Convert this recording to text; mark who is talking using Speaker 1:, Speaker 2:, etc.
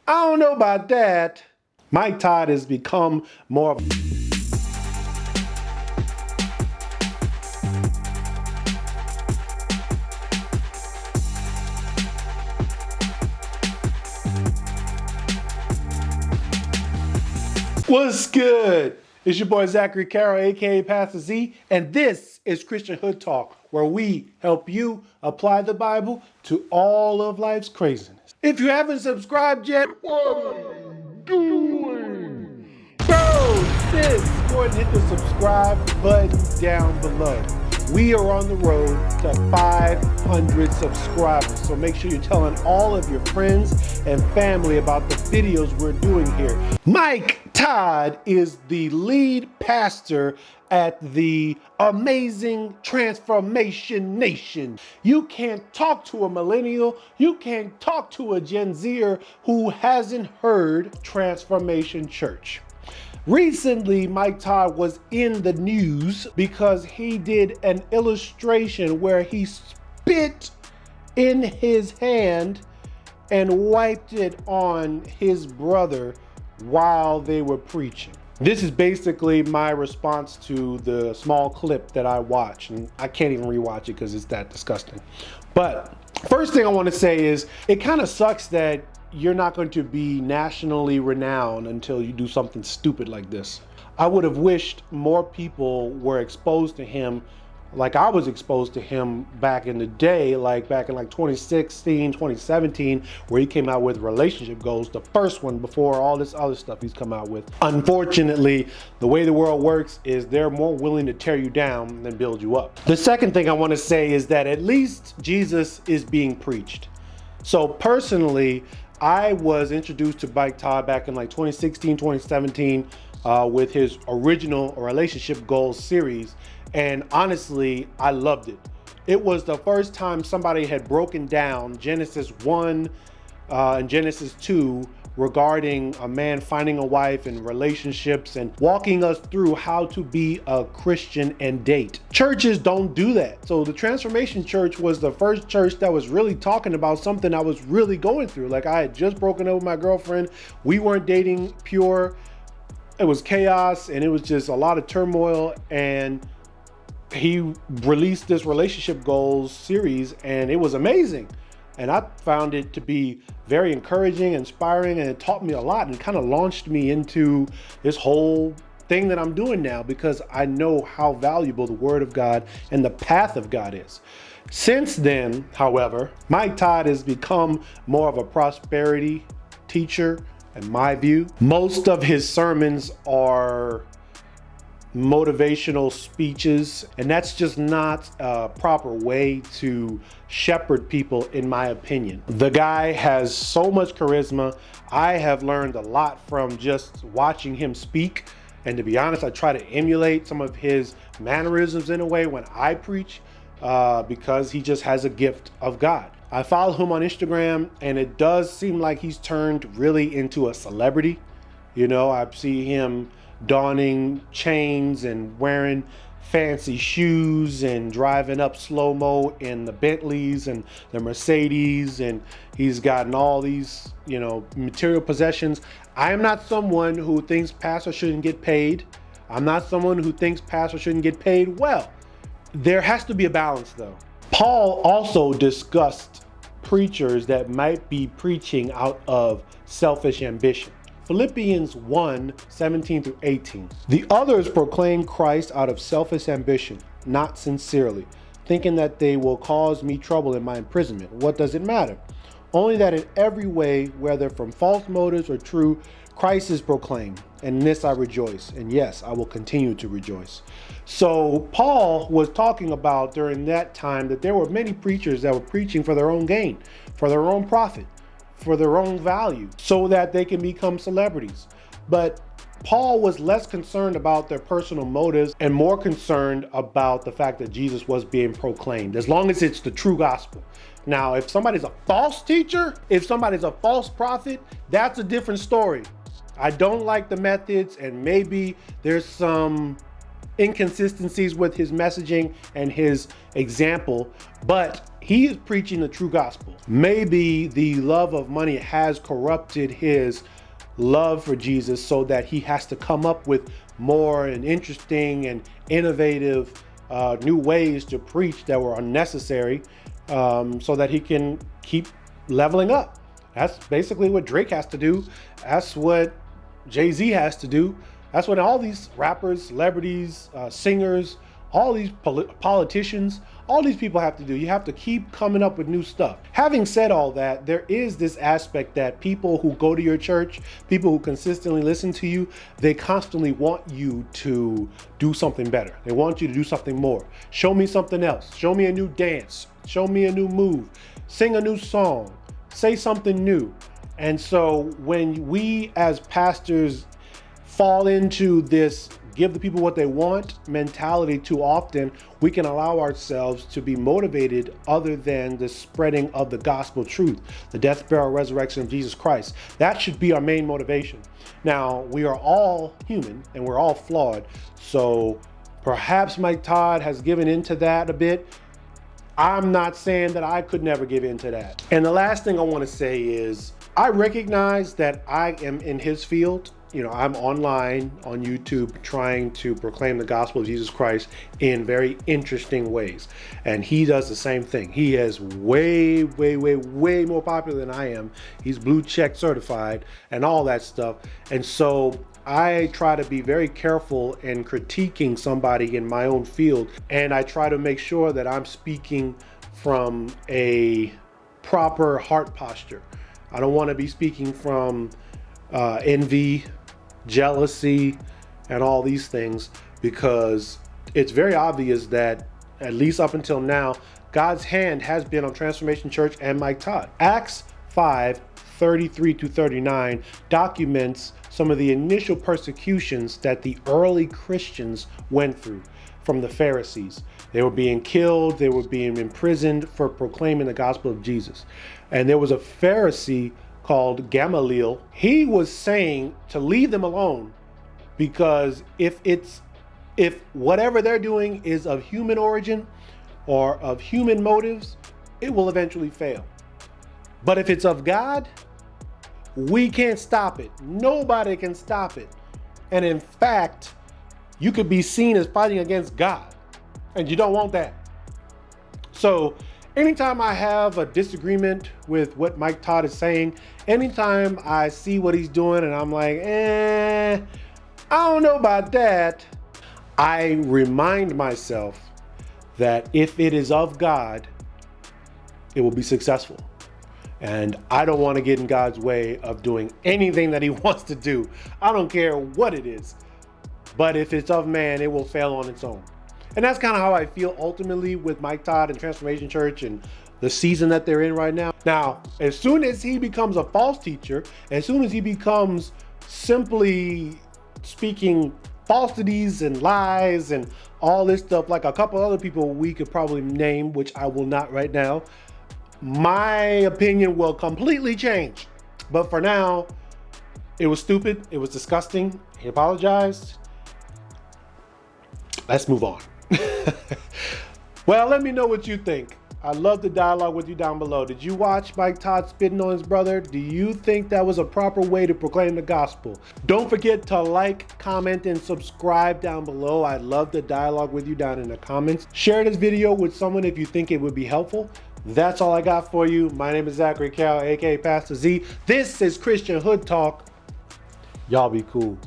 Speaker 1: I don't know about that. Mike Todd has become more of What's good? It's your boy Zachary Carroll, aka Pastor Z, and this is Christian Hood Talk, where we help you apply the Bible to all of life's craziness. If you haven't subscribed yet, what are you doing? Bro, sis, go ahead and hit the subscribe button down below. We are on the road to 500 subscribers, so make sure you're telling all of your friends and family about the videos we're doing here. Mike Todd is the lead pastor at the amazing Transformation Nation. You can't talk to a millennial, you can't talk to a Gen Zer who hasn't heard Transformation Church. Recently, Mike Todd was in the news because he did an illustration where he spit in his hand and wiped it on his brother while they were preaching. This is basically my response to the small clip that I watched, and I can't even rewatch it because it's that disgusting. But first thing I want to say is it kind of sucks that you're not going to be nationally renowned until you do something stupid like this. I would have wished more people were exposed to him like I was exposed to him back in the day, like back in 2016, 2017, where he came out with Relationship Goals, the first one before all this other stuff he's come out with. Unfortunately, the way the world works is they're more willing to tear you down than build you up. The second thing I want to say is that at least Jesus is being preached. So personally, I was introduced to Mike Todd back in 2016, 2017 with his original Relationship Goals series. And honestly, I loved it. It was the first time somebody had broken down Genesis 1 and Genesis 2 regarding a man finding a wife and relationships and walking us through how to be a Christian and date. Churches don't do that. So the Transformation Church was the first church that was really talking about something I was really going through. Like, I had just broken up with my girlfriend. We weren't dating pure. It was chaos and it was just a lot of turmoil, and he released this Relationship Goals series and it was amazing. And I found it to be very encouraging, inspiring, and it taught me a lot and kind of launched me into this whole thing that I'm doing now because I know how valuable the Word of God and the path of God is. Since then, however, Mike Todd has become more of a prosperity teacher, in my view. Most of his sermons are motivational speeches, and that's just not a proper way to shepherd people, in my opinion. The guy has so much charisma. I have learned a lot from just watching him speak, and to be honest, I try to emulate some of his mannerisms in a way when I preach because he just has a gift of God. I follow him on Instagram, and it does seem like he's turned really into a celebrity. You know, I see him donning chains and wearing fancy shoes and driving up slow-mo in the Bentleys and the Mercedes, and he's gotten all these, material possessions. I am not someone who thinks pastors shouldn't get paid. I'm not someone who thinks pastors shouldn't get paid well. There has to be a balance, though. Paul also discussed preachers that might be preaching out of selfish ambition. Philippians 1:17-18. The others proclaim Christ out of selfish ambition, not sincerely, thinking that they will cause me trouble in my imprisonment. What does it matter? Only that in every way, whether from false motives or true, Christ is proclaimed. And in this I rejoice. And yes, I will continue to rejoice. So Paul was talking about during that time that there were many preachers that were preaching for their own gain, for their own profit, for their own value, so that they can become celebrities. But Paul was less concerned about their personal motives and more concerned about the fact that Jesus was being proclaimed, as long as it's the true gospel. Now, if somebody's a false teacher, if somebody's a false prophet, that's a different story. I don't like the methods, and maybe there's some inconsistencies with his messaging and his example, but he is preaching the true gospel. Maybe the love of money has corrupted his love for Jesus so that he has to come up with more and interesting and innovative new ways to preach that were unnecessary, so that he can keep leveling up. That's basically what Drake has to do. That's what Jay-Z has to do. That's what all these rappers, celebrities, singers, all these politicians, all these people have to do. You have to keep coming up with new stuff. Having said all that, there is this aspect that people who go to your church, people who consistently listen to you, they constantly want you to do something better. They want you to do something more. Show me something else. Show me a new dance. Show me a new move. Sing a new song. Say something new. And so when we as pastors fall into this give the people what they want mentality too often, we can allow ourselves to be motivated other than the spreading of the gospel truth, the death, burial, resurrection of Jesus Christ. That should be our main motivation. Now, we are all human and we're all flawed. So perhaps Mike Todd has given into that a bit. I'm not saying that I could never give into that. And the last thing I want to say is I recognize that I am in his field. You know, I'm online on YouTube trying to proclaim the gospel of Jesus Christ in very interesting ways. And he does the same thing. He is way more popular than I am. He's blue check certified and all that stuff. And so I try to be very careful in critiquing somebody in my own field. And I try to make sure that I'm speaking from a proper heart posture. I don't want to be speaking from envy, jealousy, and all these things, because it's very obvious that, at least up until now, God's hand has been on Transformation Church and Mike Todd. Acts 5:33-39 documents some of the initial persecutions that the early Christians went through from the Pharisees. They were being killed, they were being imprisoned for proclaiming the gospel of Jesus. And there was a Pharisee called Gamaliel. He was saying to leave them alone, because if whatever they're doing is of human origin or of human motives, it will eventually fail. But if it's of God, we can't stop it. Nobody can stop it. And in fact, you could be seen as fighting against God, and you don't want that. So anytime I have a disagreement with what Mike Todd is saying, anytime I see what he's doing and I'm like, I don't know about that, I remind myself that if it is of God, it will be successful. And I don't want to get in God's way of doing anything that he wants to do. I don't care what it is. But if it's of man, it will fail on its own. And that's kind of how I feel ultimately with Mike Todd and Transformation Church and the season that they're in right now. Now, as soon as he becomes a false teacher, as soon as he becomes simply speaking falsities and lies and all this stuff, like a couple other people we could probably name, which I will not right now, my opinion will completely change. But for now, it was stupid. It was disgusting. He apologized. Let's move on. Well, let me know what you think. I'd love to dialogue with you down below. Did you watch Mike Todd spitting on his brother? Do you think that was a proper way to proclaim the gospel? Don't forget to like, comment, and subscribe down below. I'd love to dialogue with you down in the comments. Share this video with someone if you think it would be helpful. That's all I got for you. My name is Zachary Carroll, aka Pastor Z. This is Christian Hood Talk. Y'all be cool.